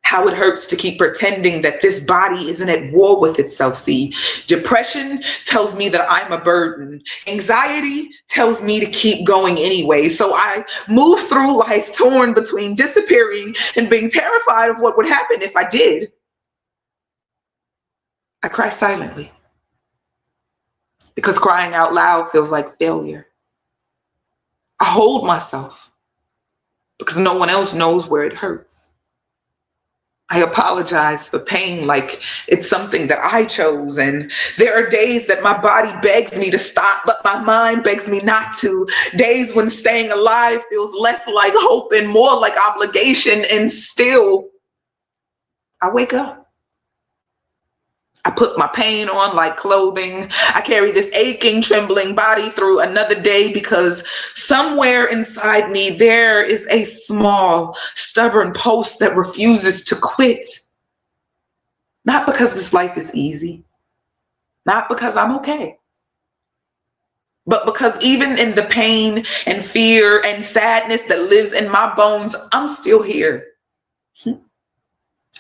C: how it hurts to keep pretending that this body isn't at war with itself. See, depression tells me that I'm a burden. Anxiety tells me to keep going anyway. So I move through life torn between disappearing and being terrified of what would happen if I did. I cry silently because crying out loud feels like failure. I hold myself because no one else knows where it hurts. I apologize for pain like it's something that I chose. And there are days that my body begs me to stop, but my mind begs me not to. Days when staying alive feels less like hope and more like obligation. And still, I wake up. I put my pain on like clothing. I carry this aching, trembling body through another day because somewhere inside me there is a small, stubborn pulse that refuses to quit. Not because this life is easy, not because I'm okay, but because even in the pain and fear and sadness that lives in my bones, I'm still here.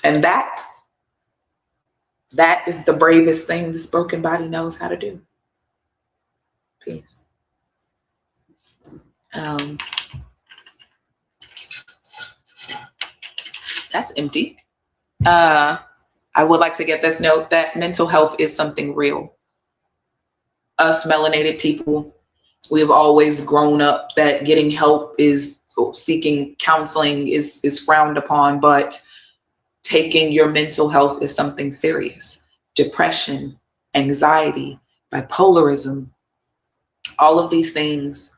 C: And that is the bravest thing this broken body knows how to do. Peace. That's empty. I would like to get this note that mental health is something real. Us melanated people, we've always grown up that getting help is, seeking counseling is frowned upon, but taking your mental health is something serious. Depression, anxiety, bipolarism, all of these things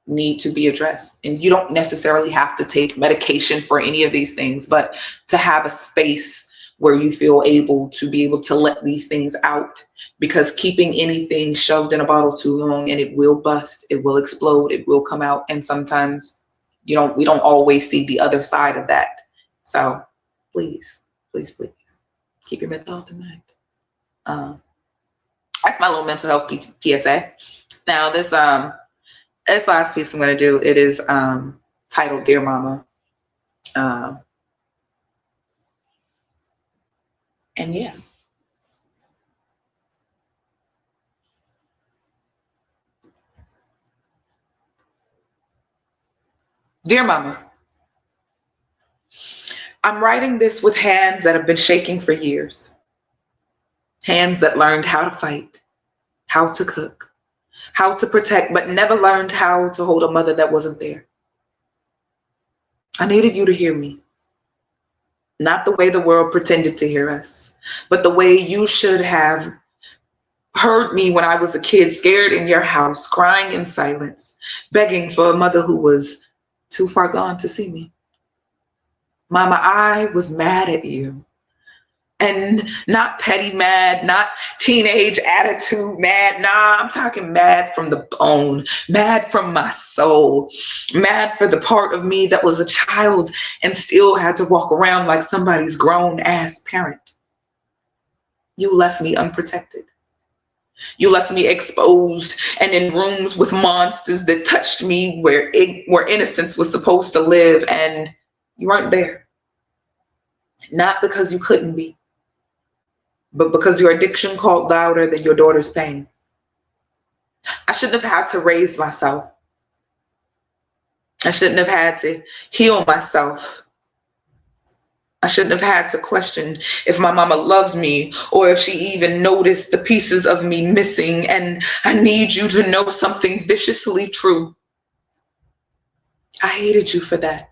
C: need to be addressed. And you don't necessarily have to take medication for any of these things, but to have a space where you feel able to let these things out, because keeping anything shoved in a bottle too long and it will bust, it will explode, it will come out. And sometimes we don't always see the other side of that. So please, please, please keep your mental health in mind. That's my little mental health PSA. Now this last piece I'm going to do, it is titled Dear Mama. And yeah. Dear Mama, I'm writing this with hands that have been shaking for years. Hands that learned how to fight, how to cook, how to protect, but never learned how to hold a mother that wasn't there. I needed you to hear me. Not the way the world pretended to hear us, but the way you should have heard me when I was a kid, scared in your house, crying in silence, begging for a mother who was too far gone to see me. Mama, I was mad at you. And not petty mad, not teenage attitude mad. Nah, I'm talking mad from the bone, mad from my soul, mad for the part of me that was a child and still had to walk around like somebody's grown ass parent. You left me unprotected. You left me exposed and in rooms with monsters that touched me where innocence was supposed to live, and you weren't there. Not because you couldn't be, but because your addiction called louder than your daughter's pain. I shouldn't have had to raise myself. I shouldn't have had to heal myself. I shouldn't have had to question if my mama loved me or if she even noticed the pieces of me missing. And I need you to know something viciously true. I hated you for that.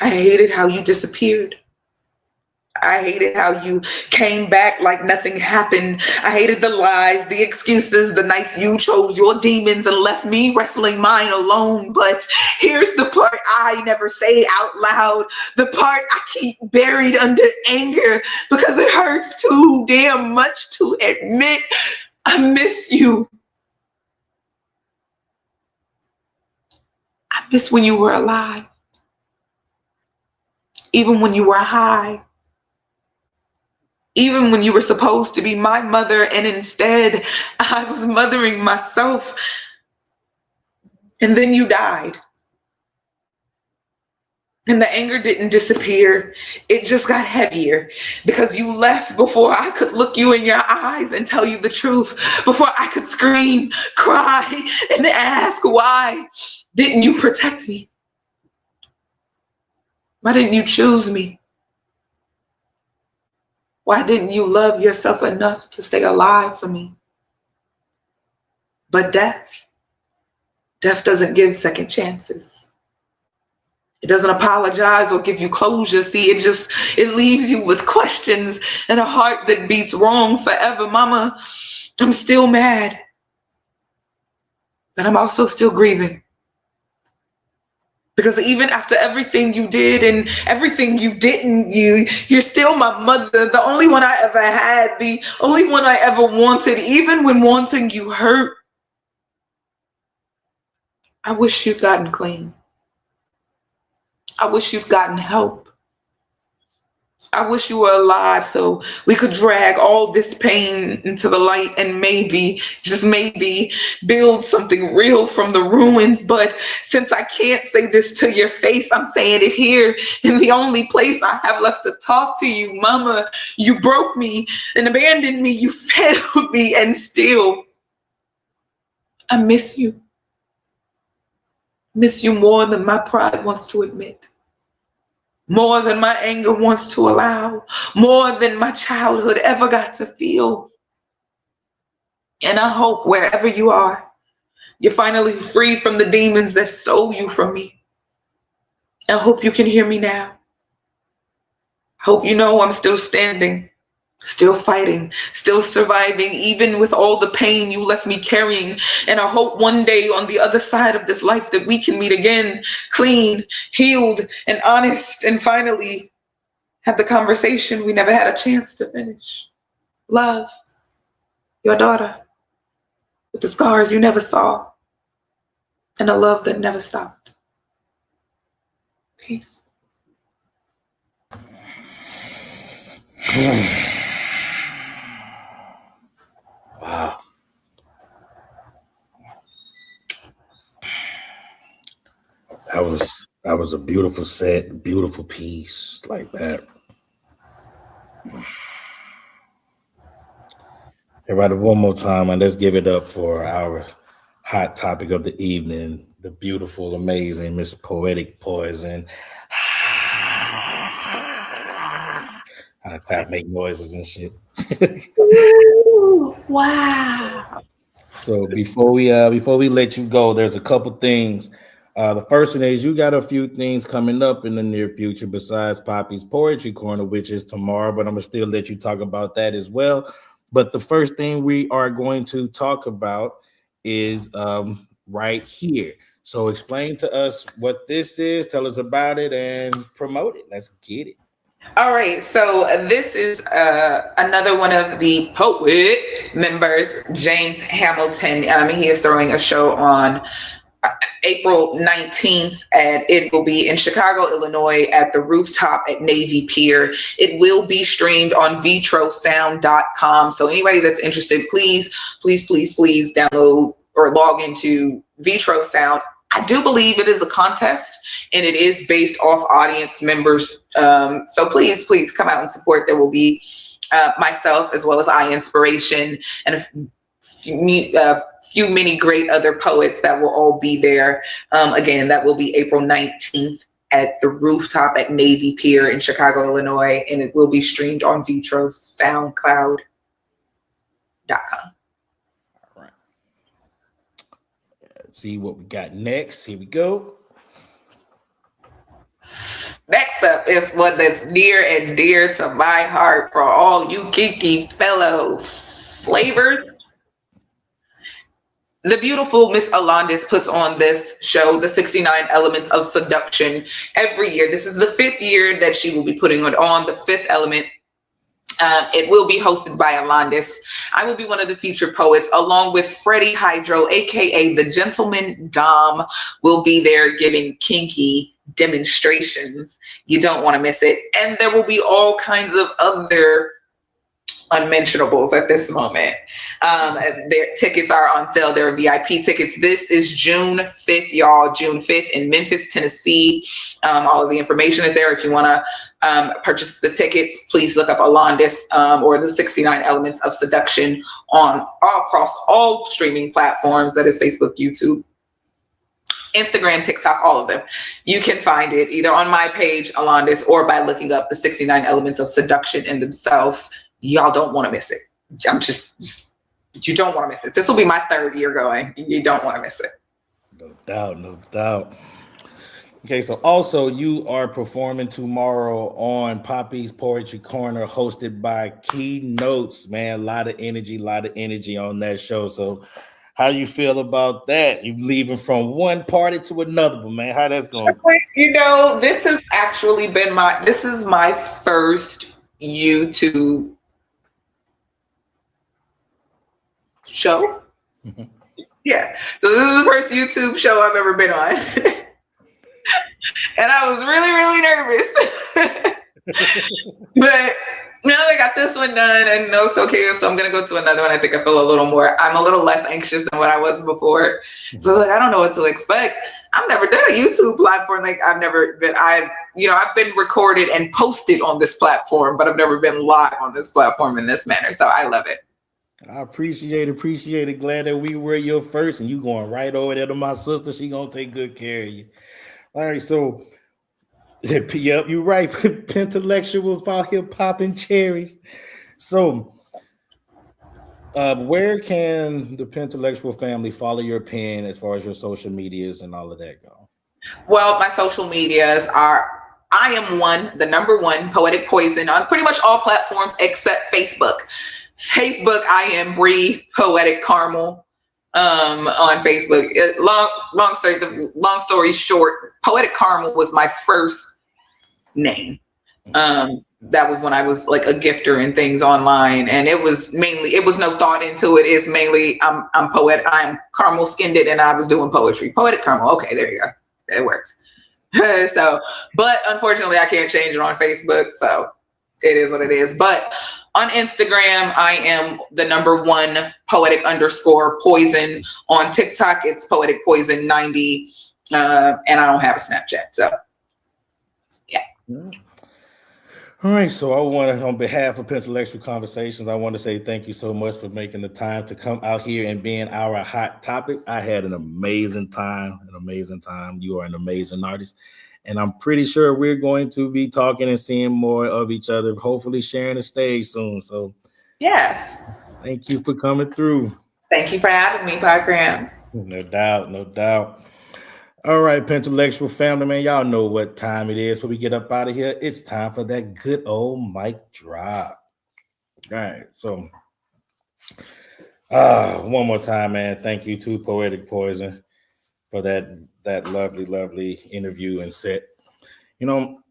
C: I hated how you disappeared. I hated how you came back like nothing happened. I hated the lies, the excuses, the nights you chose your demons and left me wrestling mine alone. But here's the part I never say out loud, the part I keep buried under anger because it hurts too damn much to admit. I miss you. I miss when you were alive. Even when you were high. Even when you were supposed to be my mother, and instead I was mothering myself. And then you died. And the anger didn't disappear. It just got heavier because you left before I could look you in your eyes and tell you the truth, before I could scream, cry, and ask, why didn't you protect me? Why didn't you choose me? Why didn't you love yourself enough to stay alive for me? But death doesn't give second chances. It doesn't apologize or give you closure. See, it leaves you with questions and a heart that beats wrong forever. Mama, I'm still mad, but I'm also still grieving. Because even after everything you did and everything you didn't, you're still my mother, the only one I ever had, the only one I ever wanted. Even when wanting you hurt, I wish you'd gotten clean. I wish you'd gotten help. I wish you were alive so we could drag all this pain into the light and maybe, just maybe, build something real from the ruins. But since I can't say this to your face, I'm saying it here in the only place I have left to talk to you. Mama, you broke me and abandoned me. You failed me, and still, I miss you. Miss you more than my pride wants to admit. More than my anger wants to allow, more than my childhood ever got to feel. And I hope wherever you are, you're finally free from the demons that stole you from me. I hope you can hear me now. I hope you know I'm still standing, still fighting, still surviving, even with all the pain you left me carrying. And I hope one day on the other side of this life that we can meet again, clean, healed, and honest, and finally have the conversation we never had a chance to finish. Love, your daughter, with the scars you never saw, and a love that never stopped. Peace.
B: Wow. That was a beautiful set, beautiful piece like that. Everybody, one more time, and let's give it up for our hot topic of the evening, the beautiful, amazing Miss Poetic Poison. I clap, make noises and shit.
C: Ooh, wow.
B: So before we let you go, there's a couple things. The first one is you got a few things coming up in the near future besides Poppy's Poetry Corner, which is tomorrow, but I'm gonna still let you talk about that as well. But the first thing we are going to talk about is right here. So explain to us what this is, tell us about it, and promote it. Let's get it.
C: All right, so this is another one of the Poet members, James Hamilton. He is throwing a show on April 19th, and it will be in Chicago, Illinois at the Rooftop at Navy Pier. It will be streamed on vitrosound.com. So anybody that's interested, please download or log into Vitro Sound. I do believe it is a contest and it is based off audience members. So please come out and support. There will be myself as well as I Inspiration and a few many great other poets that will all be there. Again, that will be April 19th at the Rooftop at Navy Pier in Chicago, Illinois, and it will be streamed on vitrosoundcloud.com.
B: All right. Let's see what we got next. Here we go.
C: Next up is one that's near and dear to my heart for all you Kiki fellow flavors. The beautiful Miss Alondis puts on this show, The 69 Elements of Seduction, every year. This is the 5th year that she will be putting it on, the 5th element. It will be hosted by Alondis. I will be one of the featured poets, along with Freddie Hydro, aka the Gentleman Dom, will be there giving kinky demonstrations. You don't want to miss it. And there will be all kinds of other unmentionables at this moment. Their tickets are on sale. They're VIP tickets. This is June 5th, y'all. June 5th in Memphis, Tennessee. All of the information is there. If you want to purchase the tickets, please look up Alondis or the 69 Elements of Seduction on across all streaming platforms. That is Facebook, YouTube, Instagram, TikTok, all of them. You can find it either on my page, Alondis, or by looking up the 69 Elements of Seduction in themselves. Y'all don't want to miss it. I'm just you don't want to miss it. This will be my 3rd year going. You don't want to miss it.
B: No doubt, no doubt. Okay, so also you are performing tomorrow on Poppy's Poetry Corner, hosted by Keynotes, man. A lot of energy on that show. So how do you feel about that? You leaving from one party to another, but man, how that's going?
C: You know, this has actually been my first YouTube show.
B: Mm-hmm.
C: Yeah. So this is the first YouTube show I've ever been on. And I was really, really nervous. But now I got this one done and it's okay. So I'm going to go to another one. I think I feel I'm a little less anxious than what I was before. So I don't know what to expect. I've never done a YouTube platform. Like I've been recorded and posted on this platform, but I've never been live on this platform in this manner. So I love it.
B: I appreciate it. Glad that we were your first and you going right over there to my sister. She going to take good care of you. All right. So, yep, you're right. PenTellectual's out here popping cherries. So, where can the PenTellectual family follow your pen as far as your social medias and all of that go? Well,
C: my social medias are I am the number one, Poetic Poison on pretty much all platforms except Facebook. Facebook, I am Bree Poetic Caramel on Facebook. Long story short, Poetic Caramel was my first name. That was when I was like a gifter and things online, and it was no thought into it. It's mainly I'm poet. I'm caramel skinned it, and I was doing poetry. Poetic Caramel. Okay, there you go. It works. So, but unfortunately, I can't change it on Facebook. So it is what it is. But on Instagram, I am the number one Poetic_Poison. On TikTok, it's Poetic Poison 90, and I don't have a Snapchat. So, yeah.
B: All right, so I want to, on behalf of PenTellectual Conversations, I want to say thank you so much for making the time to come out here and being our hot topic. I had an amazing time. You are an amazing artist, and I'm pretty sure we're going to be talking and seeing more of each other, hopefully sharing the stage soon. So,
C: yes.
B: Thank you for coming through.
C: Thank you for having me, Pargram.
B: No doubt. All right, PenTellectual family, man, y'all know what time it is. When we get up out of here, it's time for that good old mic drop. All right, so one more time, man. Thank you to Poetic Poison for that lovely interview and set. You know,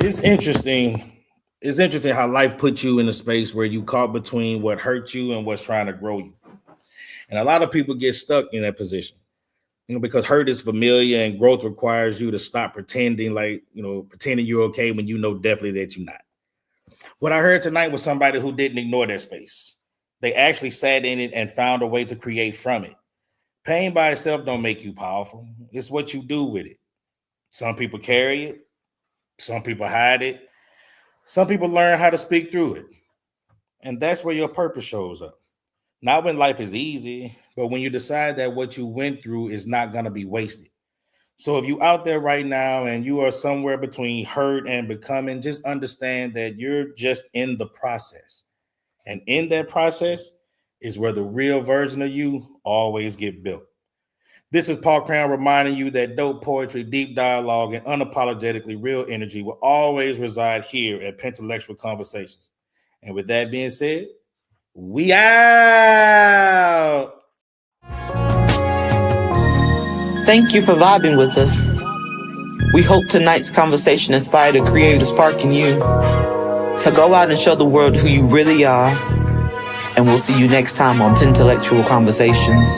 B: it's interesting. It's interesting how life puts you in a space where you caught between what hurt you and what's trying to grow you. And a lot of people get stuck in that position. Because hurt is familiar and growth requires you to stop pretending you're okay when you know definitely that you're not. What I heard tonight was somebody who didn't ignore their space. They actually sat in it and found a way to create from it. Pain by itself don't make you powerful. It's what you do with it. Some people carry it. Some people hide it. Some people learn how to speak through it. And that's where your purpose shows up. Not when life is easy, but when you decide that what you went through is not going to be wasted. So if you're out there right now and you are somewhere between hurt and becoming, just understand that you're just in the process. And in that process is where the real version of you always get built. This is Paul Crown reminding you that dope poetry, deep dialogue, and unapologetically real energy will always reside here at PenTellectual Conversations. And with that being said, we out.
A: Thank you for vibing with us. We hope tonight's conversation inspired a creative spark in you. So go out and show the world who you really are. And we'll see you next time on PenTellectual Conversations.